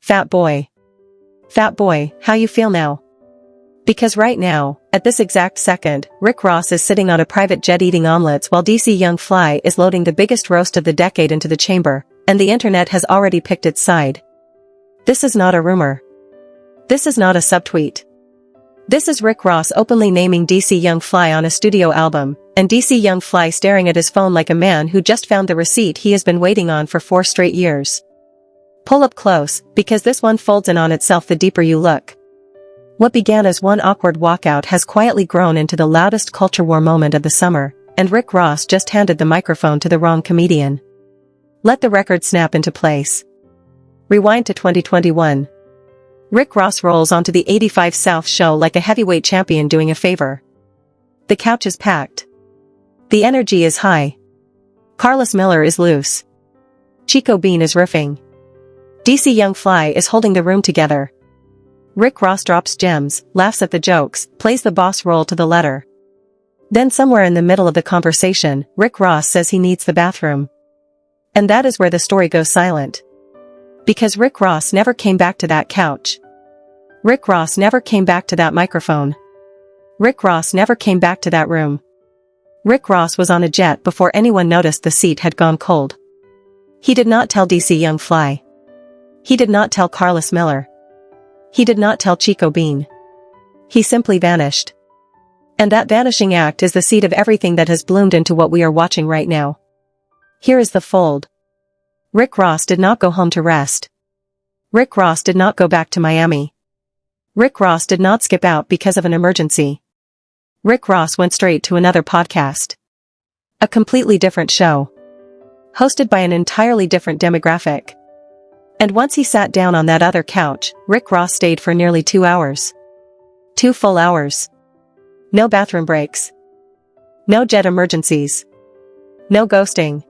Fat boy. Fat boy, how you feel now? Because right now, at this exact second, Rick Ross is sitting on a private jet eating omelets while DC Young Fly is loading the biggest roast of the decade into the chamber, and the internet has already picked its side. This is not a rumor. This is not a subtweet. This is Rick Ross openly naming DC Young Fly on a studio album, and DC Young Fly staring at his phone like a man who just found the receipt he has been waiting on for 4 straight years. Pull up close, because this one folds in on itself the deeper you look. What began as one awkward walkout has quietly grown into the loudest culture war moment of the summer, and Rick Ross just handed the microphone to the wrong comedian. Let the record snap into place. Rewind to 2021. Rick Ross rolls onto the 85 South show like a heavyweight champion doing a favor. The couch is packed. The energy is high. Carlos Miller is loose. Chico Bean is riffing. DC Young Fly is holding the room together. Rick Ross drops gems, laughs at the jokes, plays the boss role to the letter. Then somewhere in the middle of the conversation, Rick Ross says he needs the bathroom. And that is where the story goes silent. Because Rick Ross never came back to that couch. Rick Ross never came back to that microphone. Rick Ross never came back to that room. Rick Ross was on a jet before anyone noticed the seat had gone cold. He did not tell DC Young Fly. He did not tell Carlos Miller. He did not tell Chico Bean. He simply vanished. And that vanishing act is the seed of everything that has bloomed into what we are watching right now. Here is the fold. Rick Ross did not go home to rest. Rick Ross did not go back to Miami. Rick Ross did not skip out because of an emergency. Rick Ross went straight to another podcast. A completely different show. Hosted by an entirely different demographic. And once he sat down on that other couch, Rick Ross stayed for nearly 2 hours. 2 full hours. No bathroom breaks. No jet emergencies. No ghosting.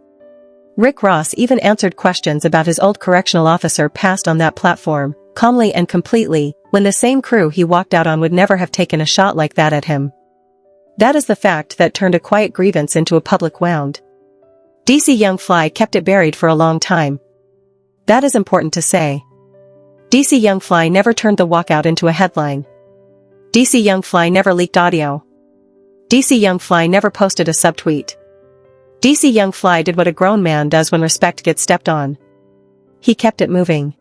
Rick Ross even answered questions about his old correctional officer passed on that platform, calmly and completely, when the same crew he walked out on would never have taken a shot like that at him. That is the fact that turned a quiet grievance into a public wound. DC Young Fly kept it buried for a long time. That is important to say. DC Young Fly never turned the walkout into a headline. DC Young Fly never leaked audio. DC Young Fly never posted a subtweet. DC Young Fly did what a grown man does when respect gets stepped on. He kept it moving.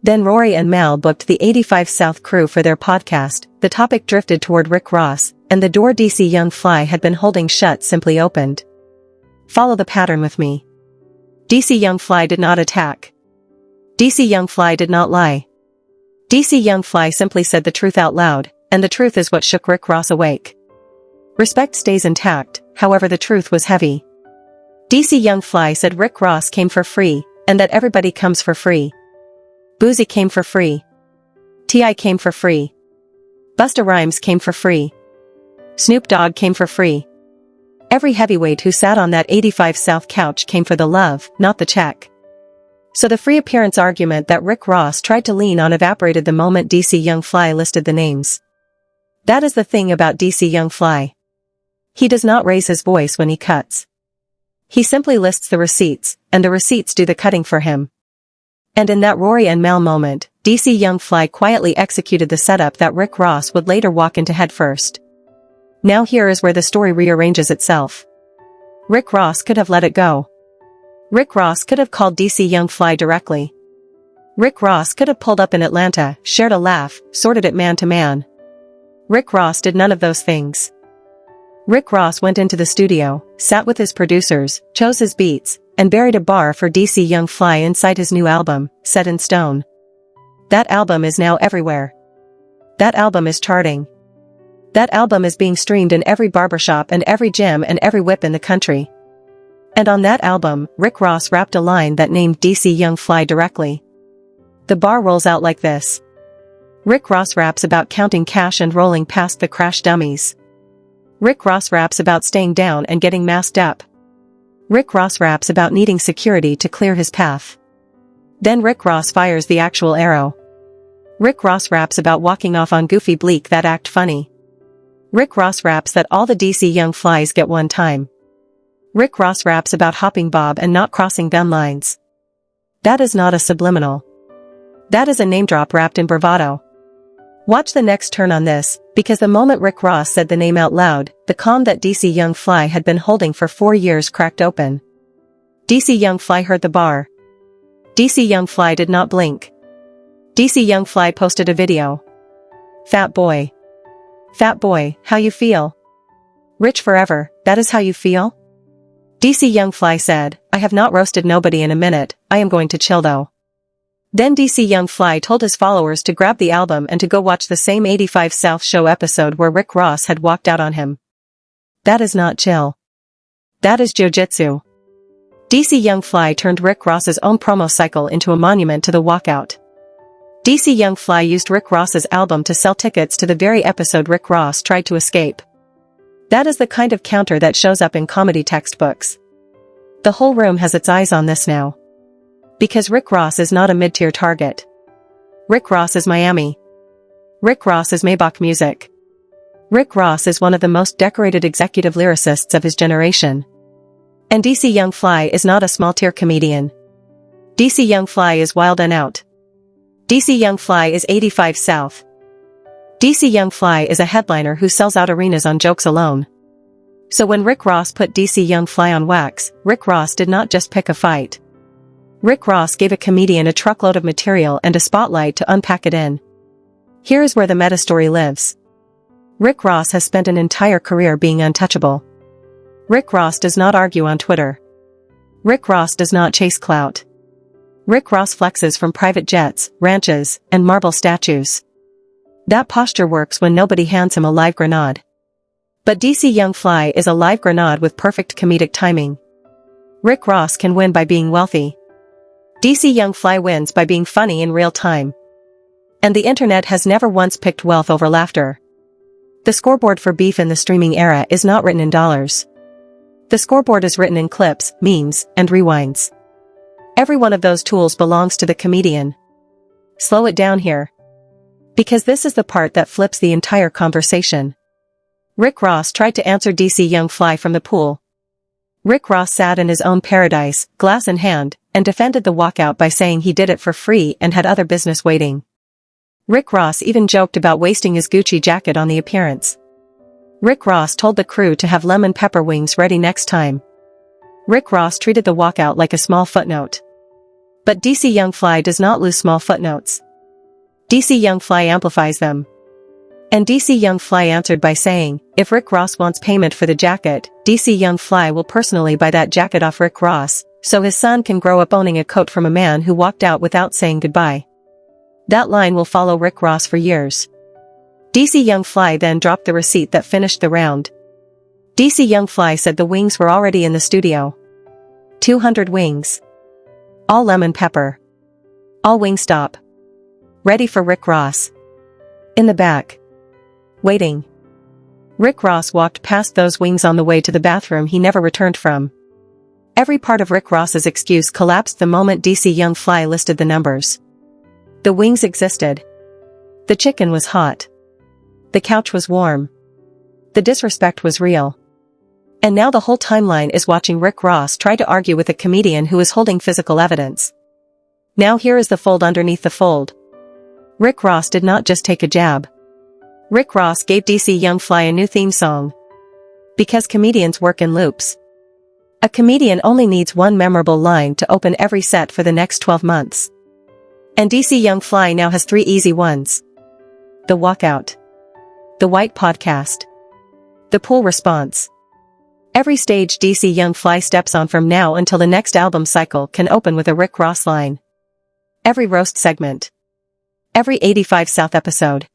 Then Rory and Mal booked the 85 South crew for their podcast, the topic drifted toward Rick Ross, and the door DC Young Fly had been holding shut simply opened. Follow the pattern with me. DC Young Fly did not attack. DC Young Fly did not lie. DC Young Fly simply said the truth out loud, and the truth is what shook Rick Ross awake. Respect stays intact, however the truth was heavy. DC Young Fly said Rick Ross came for free, and that everybody comes for free. Boozy came for free. T.I. came for free. Busta Rhymes came for free. Snoop Dogg came for free. Every heavyweight who sat on that 85 South couch came for the love, not the check. So the free appearance argument that Rick Ross tried to lean on evaporated the moment DC Young Fly listed the names. That is the thing about DC Young Fly. He does not raise his voice when he cuts. He simply lists the receipts, and the receipts do the cutting for him. And in that Rory and Mal moment, DC Young Fly quietly executed the setup that Rick Ross would later walk into headfirst. Now here is where the story rearranges itself. Rick Ross could have let it go. Rick Ross could have called DC Young Fly directly. Rick Ross could have pulled up in Atlanta, shared a laugh, sorted it man to man. Rick Ross did none of those things. Rick Ross went into the studio, sat with his producers, chose his beats, and buried a bar for DC Young Fly inside his new album, Set in Stone. That album is now everywhere. That album is charting. That album is being streamed in every barbershop and every gym and every whip in the country. And on that album, Rick Ross rapped a line that named DC Young Fly directly. The bar rolls out like this. Rick Ross raps about counting cash and rolling past the crash dummies. Rick Ross raps about staying down and getting masked up. Rick Ross raps about needing security to clear his path. Then Rick Ross fires the actual arrow. Rick Ross raps about walking off on Goofy Bleak that act funny. Rick Ross raps that all the DC Young Flies get one time. Rick Ross raps about hopping Bob and not crossing them lines. That is not a subliminal. That is a name drop wrapped in bravado. Watch the next turn on this, because the moment Rick Ross said the name out loud, the calm that DC Young Fly had been holding for 4 years cracked open. DC Young Fly heard the bar. DC Young Fly did not blink. DC Young Fly posted a video. Fat boy. Fat boy, how you feel? Rich forever, that is how you feel? DC Young Fly said, I have not roasted nobody in a minute, I am going to chill though. Then DC Young Fly told his followers to grab the album and to go watch the same 85 South show episode where Rick Ross had walked out on him. That is not chill. That is jiu-jitsu. DC Young Fly turned Rick Ross's own promo cycle into a monument to the walkout. DC Young Fly used Rick Ross's album to sell tickets to the very episode Rick Ross tried to escape. That is the kind of counter that shows up in comedy textbooks. The whole room has its eyes on this now. Because Rick Ross is not a mid-tier target. Rick Ross is Miami. Rick Ross is Maybach music. Rick Ross is one of the most decorated executive lyricists of his generation. And DC Young Fly is not a small-tier comedian. DC Young Fly is wild and out. DC Young Fly is 85 South. DC Young Fly is a headliner who sells out arenas on jokes alone. So when Rick Ross put DC Young Fly on wax, Rick Ross did not just pick a fight. Rick Ross gave a comedian a truckload of material and a spotlight to unpack it in. Here is where the meta-story lives. Rick Ross has spent an entire career being untouchable. Rick Ross does not argue on Twitter. Rick Ross does not chase clout. Rick Ross flexes from private jets, ranches, and marble statues. That posture works when nobody hands him a live grenade. But DC Young Fly is a live grenade with perfect comedic timing. Rick Ross can win by being wealthy. DC Young Fly wins by being funny in real time. And the internet has never once picked wealth over laughter. The scoreboard for beef in the streaming era is not written in dollars. The scoreboard is written in clips, memes, and rewinds. Every one of those tools belongs to the comedian. Slow it down here. Because this is the part that flips the entire conversation. Rick Ross tried to answer DC Young Fly from the pool. Rick Ross sat in his own paradise, glass in hand, and defended the walkout by saying he did it for free and had other business waiting. Rick Ross even joked about wasting his Gucci jacket on the appearance. Rick Ross told the crew to have lemon pepper wings ready next time. Rick Ross treated the walkout like a small footnote. But DC Young Fly does not lose small footnotes. DC Young Fly amplifies them. And DC Young Fly answered by saying, if Rick Ross wants payment for the jacket, DC Young Fly will personally buy that jacket off Rick Ross, so his son can grow up owning a coat from a man who walked out without saying goodbye. That line will follow Rick Ross for years. DC Young Fly then dropped the receipt that finished the round. DC Young Fly said the wings were already in the studio. 200 wings. All lemon pepper. All Wingstop. Ready for Rick Ross. In the back. Waiting. Rick Ross walked past those wings on the way to the bathroom he never returned from. Every part of Rick Ross's excuse collapsed the moment DC Young Fly listed the numbers. The wings existed. The chicken was hot. The couch was warm. The disrespect was real. And now the whole timeline is watching Rick Ross try to argue with a comedian who is holding physical evidence. Now here is the fold underneath the fold. Rick Ross did not just take a jab. Rick Ross gave DC Young Fly a new theme song. Because comedians work in loops. A comedian only needs one memorable line to open every set for the next 12 months. And DC Young Fly now has 3 easy ones. The walkout. The white podcast. The pool response. Every stage DC Young Fly steps on from now until the next album cycle can open with a Rick Ross line. Every roast segment. Every 85 South episode.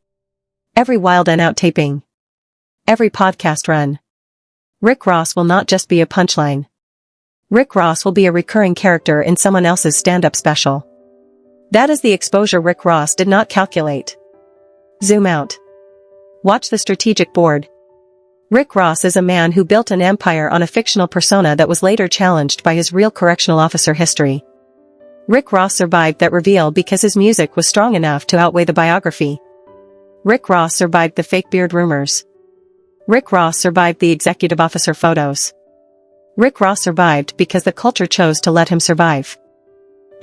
Every Wild and Out taping. Every podcast run. Rick Ross will not just be a punchline. Rick Ross will be a recurring character in someone else's stand-up special. That is the exposure Rick Ross did not calculate. Zoom out. Watch the strategic board. Rick Ross is a man who built an empire on a fictional persona that was later challenged by his real correctional officer history. Rick Ross survived that reveal because his music was strong enough to outweigh the biography. Rick Ross survived the fake beard rumors. Rick Ross survived the executive officer photos. Rick Ross survived because the culture chose to let him survive.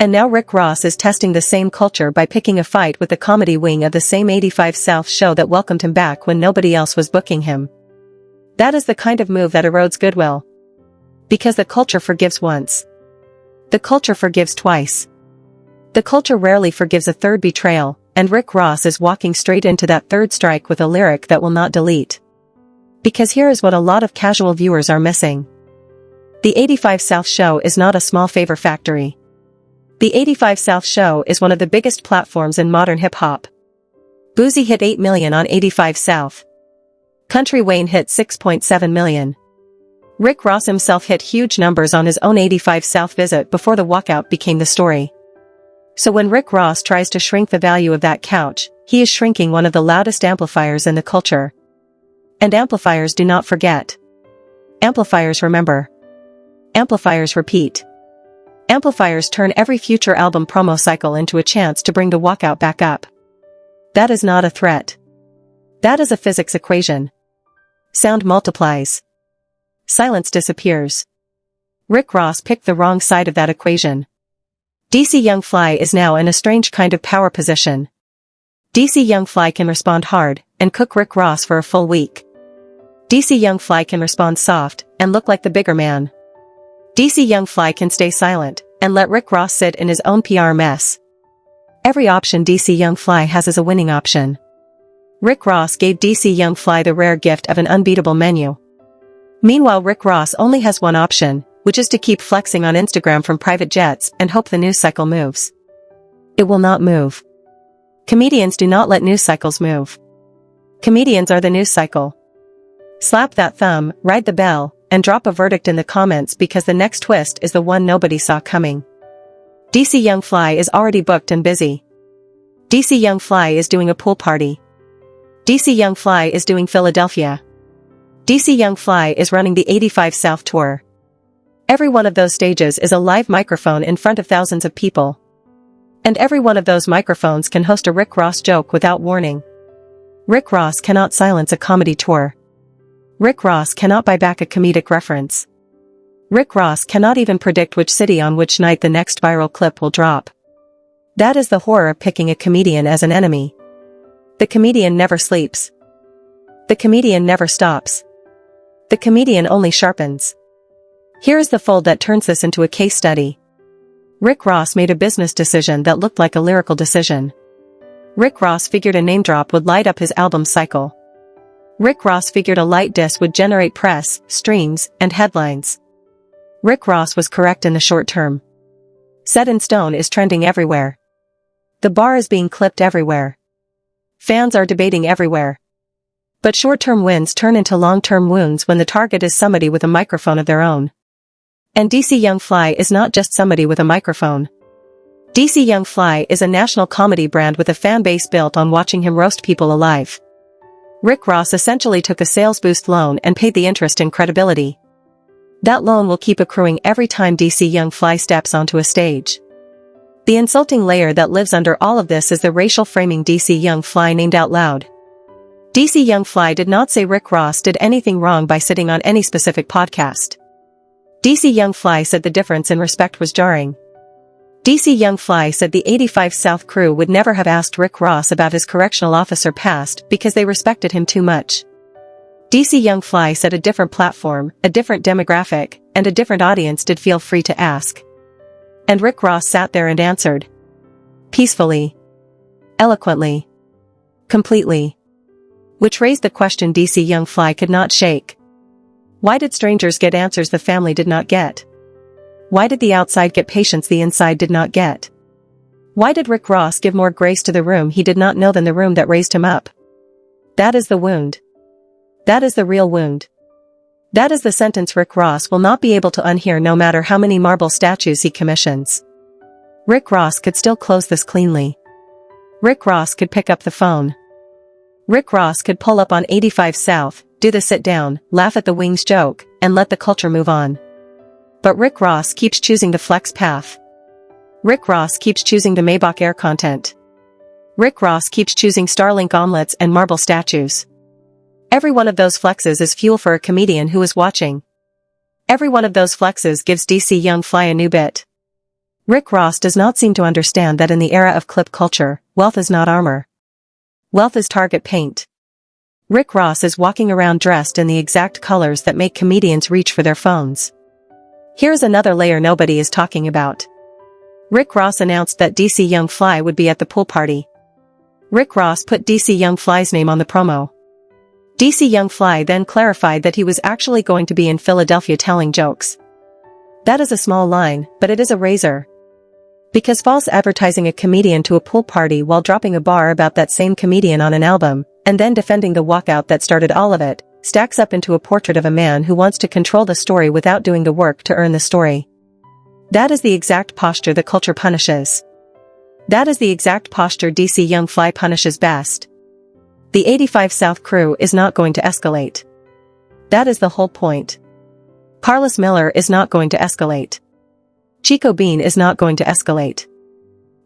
And now Rick Ross is testing the same culture by picking a fight with the comedy wing of the same 85 South show that welcomed him back when nobody else was booking him. That is the kind of move that erodes goodwill. Because the culture forgives once. The culture forgives twice. The culture rarely forgives a third betrayal, and Rick Ross is walking straight into that third strike with a lyric that will not delete. Because here is what a lot of casual viewers are missing. The 85 South show is not a small favor factory. The 85 South show is one of the biggest platforms in modern hip-hop. Boozy hit 8 million on 85 South. Country Wayne hit 6.7 million. Rick Ross himself hit huge numbers on his own 85 South visit before the walkout became the story. So when Rick Ross tries to shrink the value of that couch, he is shrinking one of the loudest amplifiers in the culture. And amplifiers do not forget. Amplifiers remember. Amplifiers repeat. Amplifiers turn every future album promo cycle into a chance to bring the walkout back up. That is not a threat. That is a physics equation. Sound multiplies. Silence disappears. Rick Ross picked the wrong side of that equation. DC Young Fly is now in a strange kind of power position. DC Young Fly can respond hard and cook Rick Ross for a full week. DC Young Fly can respond soft and look like the bigger man. DC Young Fly can stay silent and let Rick Ross sit in his own PR mess. Every option DC Young Fly has is a winning option. Rick Ross gave DC Young Fly the rare gift of an unbeatable menu. Meanwhile, Rick Ross only has one option, which is to keep flexing on Instagram from private jets and hope the news cycle moves. It will not move. Comedians do not let news cycles move. Comedians are the news cycle. Slap that thumb, ride the bell, and drop a verdict in the comments because the next twist is the one nobody saw coming. DC Young Fly is already booked and busy. DC Young Fly is doing a pool party. DC Young Fly is doing Philadelphia. DC Young Fly is running the 85 South tour. Every one of those stages is a live microphone in front of thousands of people. And every one of those microphones can host a Rick Ross joke without warning. Rick Ross cannot silence a comedy tour. Rick Ross cannot buy back a comedic reference. Rick Ross cannot even predict which city on which night the next viral clip will drop. That is the horror of picking a comedian as an enemy. The comedian never sleeps. The comedian never stops. The comedian only sharpens. Here is the fold that turns this into a case study. Rick Ross made a business decision that looked like a lyrical decision. Rick Ross figured a name drop would light up his album cycle. Rick Ross figured a light diss would generate press, streams, and headlines. Rick Ross was correct in the short term. Set in Stone is trending everywhere. The bar is being clipped everywhere. Fans are debating everywhere. But short-term wins turn into long-term wounds when the target is somebody with a microphone of their own. And DC Young Fly is not just somebody with a microphone. DC Young Fly is a national comedy brand with a fan base built on watching him roast people alive. Rick Ross essentially took a sales boost loan and paid the interest in credibility. That loan will keep accruing every time DC Young Fly steps onto a stage. The insulting layer that lives under all of this is the racial framing DC Young Fly named out loud. DC Young Fly did not say Rick Ross did anything wrong by sitting on any specific podcast. DC Young Fly said the difference in respect was jarring. DC Young Fly said the 85 South crew would never have asked Rick Ross about his correctional officer past because they respected him too much. DC Young Fly said a different platform, a different demographic, and a different audience did feel free to ask. And Rick Ross sat there and answered. Peacefully. Eloquently. Completely. Which raised the question DC Young Fly could not shake. Why did strangers get answers the family did not get? Why did the outside get patience the inside did not get? Why did Rick Ross give more grace to the room he did not know than the room that raised him up? That is the wound. That is the real wound. That is the sentence Rick Ross will not be able to unhear no matter how many marble statues he commissions. Rick Ross could still close this cleanly. Rick Ross could pick up the phone. Rick Ross could pull up on 85 South, do the sit down, laugh at the wings joke, and let the culture move on. But Rick Ross keeps choosing the flex path. Rick Ross keeps choosing the Maybach Air content. Rick Ross keeps choosing Starlink omelets and marble statues. Every one of those flexes is fuel for a comedian who is watching. Every one of those flexes gives DC Young Fly a new bit. Rick Ross does not seem to understand that in the era of clip culture, wealth is not armor. Wealth is target paint. Rick Ross is walking around dressed in the exact colors that make comedians reach for their phones. Here's another layer nobody is talking about. Rick Ross announced that DC Young Fly would be at the pool party. Rick Ross put DC Young Fly's name on the promo. DC Young Fly then clarified that he was actually going to be in Philadelphia telling jokes. That is a small line, but it is a razor. Because false advertising a comedian to a pool party while dropping a bar about that same comedian on an album, and then defending the walkout that started all of it, stacks up into a portrait of a man who wants to control the story without doing the work to earn the story. That is the exact posture the culture punishes. That is the exact posture DC Young Fly punishes best. The 85 South crew is not going to escalate. That is the whole point. Carlos Miller is not going to escalate. Chico Bean is not going to escalate.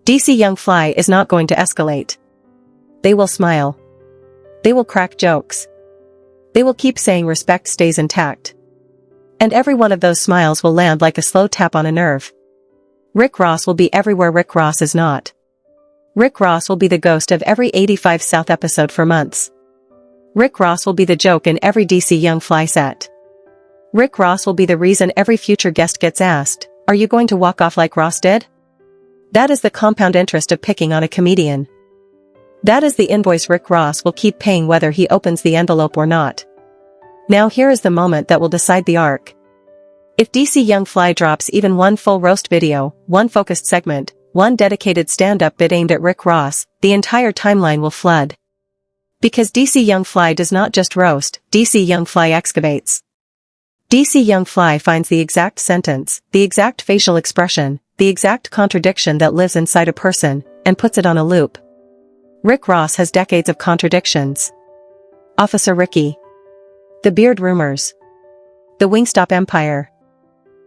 DC Young Fly is not going to escalate. They will smile. They will crack jokes. They will keep saying respect stays intact. And every one of those smiles will land like a slow tap on a nerve. Rick Ross will be everywhere Rick Ross is not. Rick Ross will be the ghost of every 85 South episode for months. Rick Ross will be the joke in every DC Young Fly set. Rick Ross will be the reason every future guest gets asked, "Are you going to walk off like Ross did?" That is the compound interest of picking on a comedian. That is the invoice Rick Ross will keep paying whether he opens the envelope or not. Now here is the moment that will decide the arc. If DC Young Fly drops even one full roast video, one focused segment, one dedicated stand-up bit aimed at Rick Ross, the entire timeline will flood. Because DC Young Fly does not just roast, DC Young Fly excavates. DC Young Fly finds the exact sentence, the exact facial expression, the exact contradiction that lives inside a person, and puts it on a loop. Rick Ross has decades of contradictions. Officer Ricky. The beard rumors. The Wingstop empire.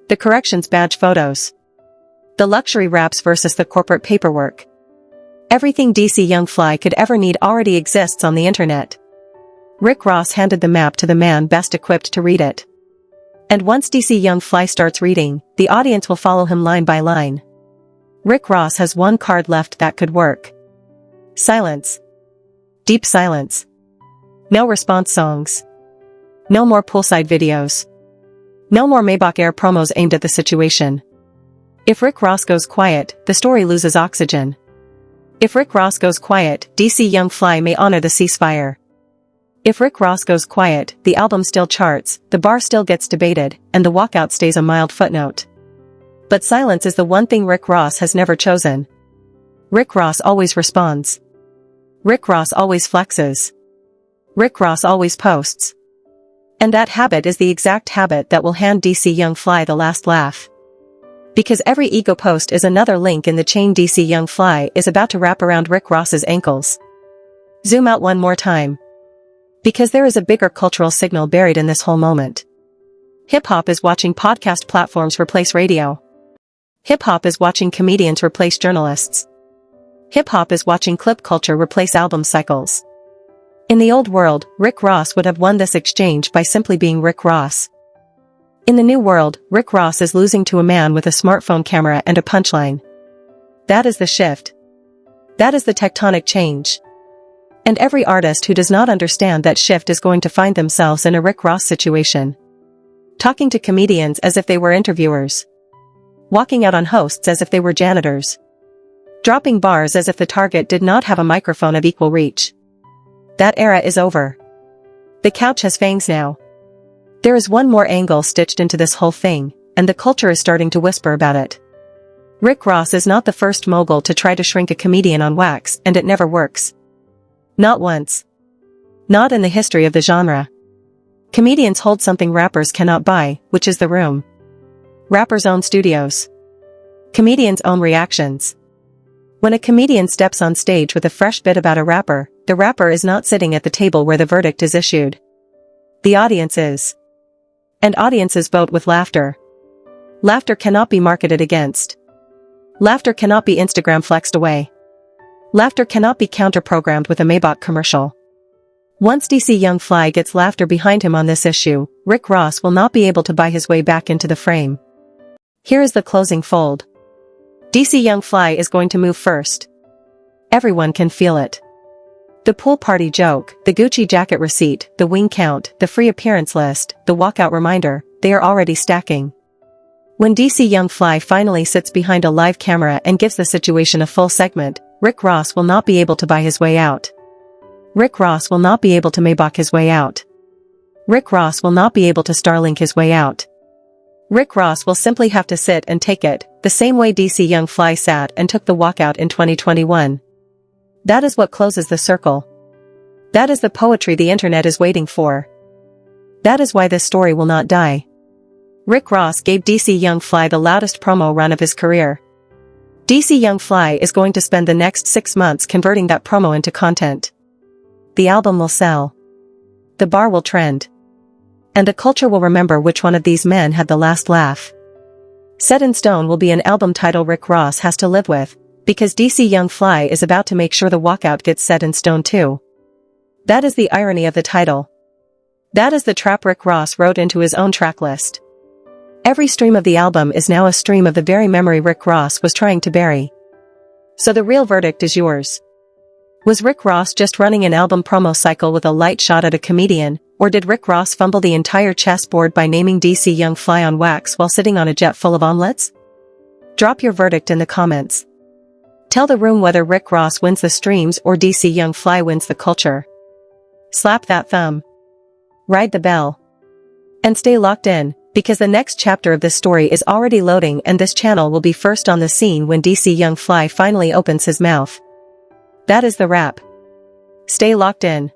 The corrections badge photos. The luxury wraps versus the corporate paperwork. Everything DC Young Fly could ever need already exists on the internet. Rick Ross handed the map to the man best equipped to read it. And once DC Young Fly starts reading, the audience will follow him line by line. Rick Ross has one card left that could work. Silence. Deep silence. No response songs. No more poolside videos. No more Maybach Air promos aimed at the situation. If Rick Ross goes quiet, the story loses oxygen. If Rick Ross goes quiet, DC Young Fly may honor the ceasefire. If Rick Ross goes quiet, the album still charts, the bar still gets debated, and the walkout stays a mild footnote. But silence is the one thing Rick Ross has never chosen. Rick Ross always responds. Rick Ross always flexes. Rick Ross always posts. And that habit is the exact habit that will hand DC Young Fly the last laugh. Because every ego post is another link in the chain DC Young Fly is about to wrap around Rick Ross's ankles. Zoom out one more time. Because there is a bigger cultural signal buried in this whole moment. Hip-hop is watching podcast platforms replace radio. Hip-hop is watching comedians replace journalists. Hip-hop is watching clip culture replace album cycles. In the old world, Rick Ross would have won this exchange by simply being Rick Ross. In the new world, Rick Ross is losing to a man with a smartphone camera and a punchline. That is the shift. That is the tectonic change. And every artist who does not understand that shift is going to find themselves in a Rick Ross situation. Talking to comedians as if they were interviewers. Walking out on hosts as if they were janitors. Dropping bars as if the target did not have a microphone of equal reach. That era is over. The couch has fangs now. There is one more angle stitched into this whole thing, and the culture is starting to whisper about it. Rick Ross is not the first mogul to try to shrink a comedian on wax, and it never works. Not once. Not in the history of the genre. Comedians hold something rappers cannot buy, which is the room. Rappers own studios. Comedians own reactions. When a comedian steps on stage with a fresh bit about a rapper, the rapper is not sitting at the table where the verdict is issued. The audience is. And audiences vote with laughter. Laughter cannot be marketed against. Laughter cannot be Instagram flexed away. Laughter cannot be counter-programmed with a Maybach commercial. Once DC Young Fly gets laughter behind him on this issue, Rick Ross will not be able to buy his way back into the frame. Here is the closing fold. DC Young Fly is going to move first. Everyone can feel it. The pool party joke, the Gucci jacket receipt, the wing count, the free appearance list, the walkout reminder, they are already stacking. When DC Young Fly finally sits behind a live camera and gives the situation a full segment, Rick Ross will not be able to buy his way out. Rick Ross will not be able to Maybach his way out. Rick Ross will not be able to Starlink his way out. Rick Ross will simply have to sit and take it, the same way DC Young Fly sat and took the walkout in 2021. That is what closes the circle. That is the poetry the internet is waiting for. That is why this story will not die. Rick Ross gave DC Young Fly the loudest promo run of his career. DC Young Fly is going to spend the next 6 months converting that promo into content. The album will sell. The bar will trend. And the culture will remember which one of these men had the last laugh. Set in Stone will be an album title Rick Ross has to live with, because DC Young Fly is about to make sure the walkout gets set in stone too. That is the irony of the title. That is the trap Rick Ross wrote into his own track list. Every stream of the album is now a stream of the very memory Rick Ross was trying to bury. So the real verdict is yours. Was Rick Ross just running an album promo cycle with a light shot at a comedian, or did Rick Ross fumble the entire chessboard by naming DC Young Fly on wax while sitting on a jet full of omelets? Drop your verdict in the comments. Tell the room whether Rick Ross wins the streams or DC Young Fly wins the culture. Slap that thumb. Ride the bell. And stay locked in, because the next chapter of this story is already loading and this channel will be first on the scene when DC Young Fly finally opens his mouth. That is the wrap. Stay locked in.